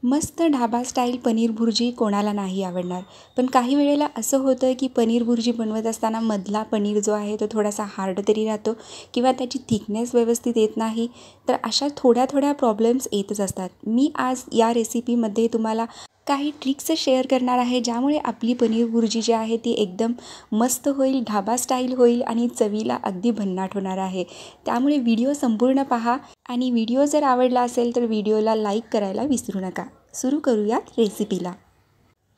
मस्त ढाबा स्टाईल पनीर भुर्जी कोणाला नाही आवडणार. पण काही वेळेला असं होतं की पनीर भुर्जी बनवत असताना मधला पनीर जो आहे तो थोडासा हार्ड तरी राहतो किंवा त्याची थिकनेस व्यवस्थित येत नाही. तर अशा थोड्या थोड्या प्रॉब्लेम्स येतच असतात. मी आज या रेसिपीमध्ये तुम्हाला काही ट्रिक्स शेअर करणार आहे, ज्यामुळे आपली पनीर भुर्जी जी आहे ती एकदम मस्त होईल, ढाबा स्टाईल होईल आणि चवीला अगदी भन्नाट होणार आहे. त्यामुळे व्हिडिओ संपूर्ण पहा आणि व्हिडिओ जर आवडला असेल तर व्हिडिओला लाईक करायला विसरू नका. सुरू करूयात रेसिपीला.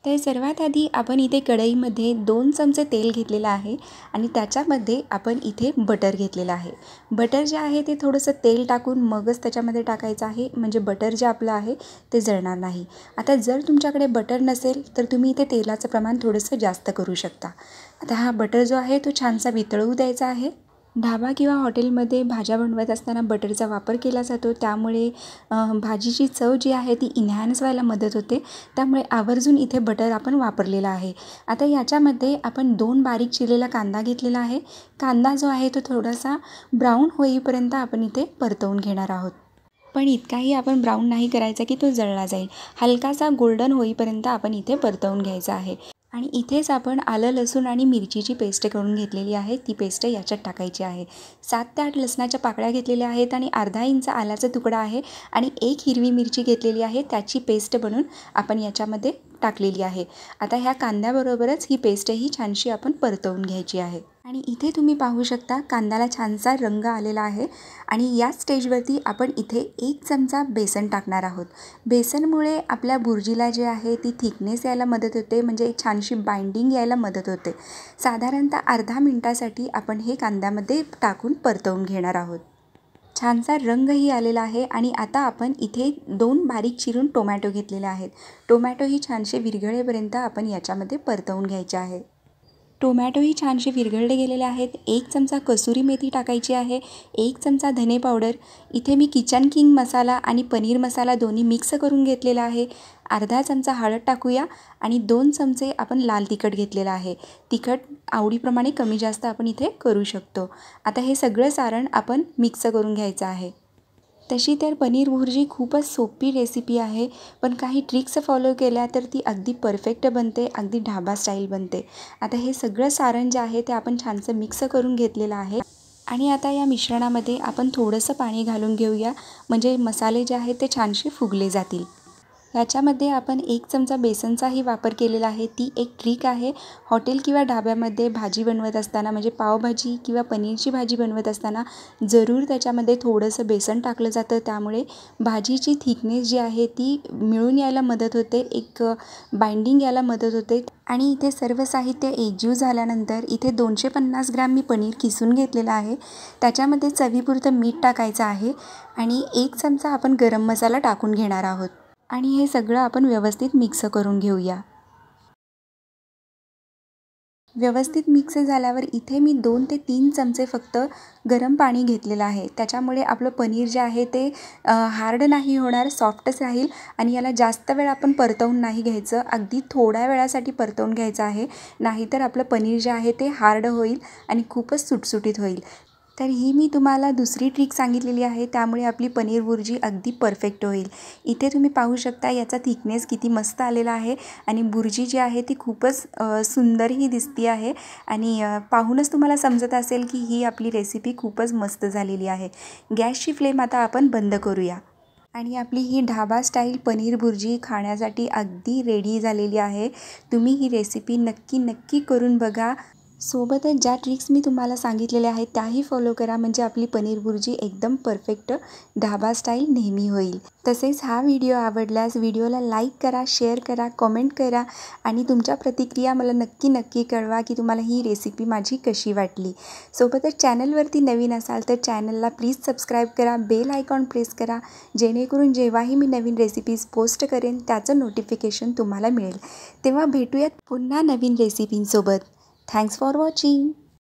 तर सर्वात आधी आपण इथे कढईमध्ये 2 चमचे तेल घेतलेलं आहे आणि त्याच्यामध्ये आपण इथे बटर घेतलेलं आहे. बटर जे आहे ते थोडंसं तेल टाकून मगच त्याच्यामध्ये टाकायचं आहे, म्हणजे बटर जे आपलं आहे ते जळणार नाही. आता जर तुमच्याकडे बटर नसेल तर तुम्ही इथे तेलाचं प्रमाण थोडंसं जास्त करू शकता. आता हा बटर जो आहे तो छानसा वितळू द्यायचा आहे. ढाबा किंवा हॉटेलमध्ये भाज्या बनवत असताना बटरचा वापर केला जातो, त्यामुळे भाजीची चव जी आहे ती इन्हॅन्स व्हायला मदत होते. त्यामुळे आवर्जून इथे बटर आपण वापरलेला आहे. आता याच्यामध्ये आपण 2 बारीक चिरलेला कांदा घेतलेला आहे. कांदा जो आहे तो थोडासा ब्राऊन होईपर्यंत आपण इथे परतवून घेणार आहोत. पण इतकाही आपण ब्राऊन नाही करायचा की तो जळला जाईल. हलकासा गोल्डन होईपर्यंत आपण इथे परतवून घ्यायचा आहे. आणि इथेच आपण आलं, लसूण आणि मिरचीची पेस्ट करून घेतलेली आहे. ती पेस्ट याच्यात टाकायची आहे. 7 ते 8 लसणाच्या पाकळ्या घेतलेल्या आहेत आणि अर्धा इंच आल्याचा तुकडा आहे आणि 1 हिरवी मिरची घेतलेली आहे. त्याची पेस्ट बनवून आपण याच्यामध्ये टाकलेली आहे. आता ह्या कांद्याबरोबरच ही पेस्टही छानशी आपण परतवून घ्यायची आहे. आणि इथे तुम्ही पाहू शकता कांद्याला छानसा रंग आलेला आहे आणि या स्टेजवरती आपण इथे 1 चमचा बेसन टाकणार आहोत. बेसनमुळे आपल्या भुर्जीला जे आहे ती थिकनेस यायला मदत होते, म्हणजे एक छानशी बाइंडिंग यायला मदत होते. साधारणतः अर्धा मिनटासाठी आपण हे कांद्यामध्ये टाकून परतवून घेणार आहोत. छानसा रंगही आलेला आहे आणि आता आपण इथे 2 बारीक चिरून टोमॅटो घेतलेले आहेत. टोमॅटोही छानसे विरघळेपर्यंत आपण याच्यामध्ये परतवून घ्यायचे आहे. टोमॅटोही छानसे विरघळले गेलेले आहेत. 1 चमचा कसुरी मेथी टाकायची आहे. 1 चमचा धने पावडर. इथे मी किचन किंग मसाला आणि पनीर मसाला दोन्ही मिक्स करून घेतलेला आहे. अर्धा चमचा हळद टाकूया आणि 2 चमचे आपण लाल तिखट घेतलेलं आहे. तिखट आवडीप्रमाणे कमी जास्त आपण इथे करू शकतो. आता हे सगळं सारण आपण मिक्स करून घ्यायचं आहे. तशी तर पनीर भुर्जी खूपच सोपी रेसिपी आहे, पण काही ट्रिक्स फॉलो केल्या तर ती अगदी परफेक्ट बनते, अगदी ढाबा स्टाईल बनते. आता हे सगळं सारण जे आहे ते आपण छानसं मिक्स करून घेतलेलं आहे आणि आता या मिश्रणामध्ये आपण थोडंसं पाणी घालून घेऊया, म्हणजे मसाले जे आहेत ते छानसे फुगले जातील. याच्यामध्ये आपण 1 चमचा बेसनचाही वापर केलेला आहे. ती एक ट्रिक आहे. हॉटेल किंवा ढाब्यामध्ये भाजी बनवत असताना, म्हणजे पावभाजी किंवा पनीरची भाजी बनवत असताना जरूर त्याच्यामध्ये थोडंसं बेसन टाकलं जातं. त्यामुळे भाजीची थिकनेस जी आहे ती मिळून यायला मदत होते, एक बाइंडिंग यायला मदत होते. आणि इथे सर्व साहित्य एकजीव झाल्यानंतर इथे 250 ग्रॅम मी पनीर किसून घेतलेलं आहे. त्याच्यामध्ये चवीपुरतं मीठ टाकायचं आहे आणि 1 चमचा आपण गरम मसाला टाकून घेणार आहोत. आणि हे सगळं आपण व्यवस्थित मिक्स करून घेऊया. व्यवस्थित मिक्स झाल्यावर इथे मी 2 ते 3 चमचे फक्त गरम पाणी घेतलेलं आहे. त्याच्यामुळे आपलं पनीर जे आहे ते हार्ड नाही होणार, सॉफ्टच राहील आणि याला जास्त वेळ आपण परतवून नाही घ्यायचं. अगदी थोड्या वेळासाठी परतवून घ्यायचं आहे, नाहीतर आपलं पनीर जे आहे ते हार्ड होईल आणि खूपच सुटसुटीत होईल. तर ही मी तुम्हाला दुसरी ट्रिक सांगितलेली आहे, त्यामुळे आपली पनीर भुर्जी अगदी परफेक्ट होईल. इथे तुम्ही पाहू शकता याचा थिकनेस किती मस्त आलेला आहे आणि भुर्जी जी आहे ती खूपच सुंदरही दिसती आहे आणि पाहूनच तुम्हाला समजत असेल की ही आपली रेसिपी खूपच मस्त झालेली आहे. गॅसची फ्लेम आता आपण बंद करूया आणि आपली ही ढाबा स्टाईल पनीर भुर्जी खाण्यासाठी अगदी रेडी झालेली आहे. तुम्ही ही रेसिपी नक्की करून बघा. सोबतच ज्या ट्रिक्स मी तुम्हाला सांगितलेल्या आहेत त्याही फॉलो करा, म्हणजे आपली पनीर भुर्जी एकदम परफेक्ट ढाबा स्टाईल नेहमी होईल. तसेच हा व्हिडिओ आवडल्यास व्हिडिओला लाईक करा, शेअर करा, कमेंट करा आणि तुमच्या प्रतिक्रिया मला नक्की कळवा की तुम्हाला ही रेसिपी माझी कशी वाटली. सोबतच चॅनलवरती नवीन असाल तर चॅनलला प्लीज सबस्क्राईब करा, बेल आयकॉन प्रेस करा, जेणेकरून जेव्हाही मी नवीन रेसिपीज पोस्ट करेन त्याचं नोटिफिकेशन तुम्हाला मिळेल. तेव्हा भेटूयात पुन्हा नवीन रेसिपींसोबत. Thanks for watching.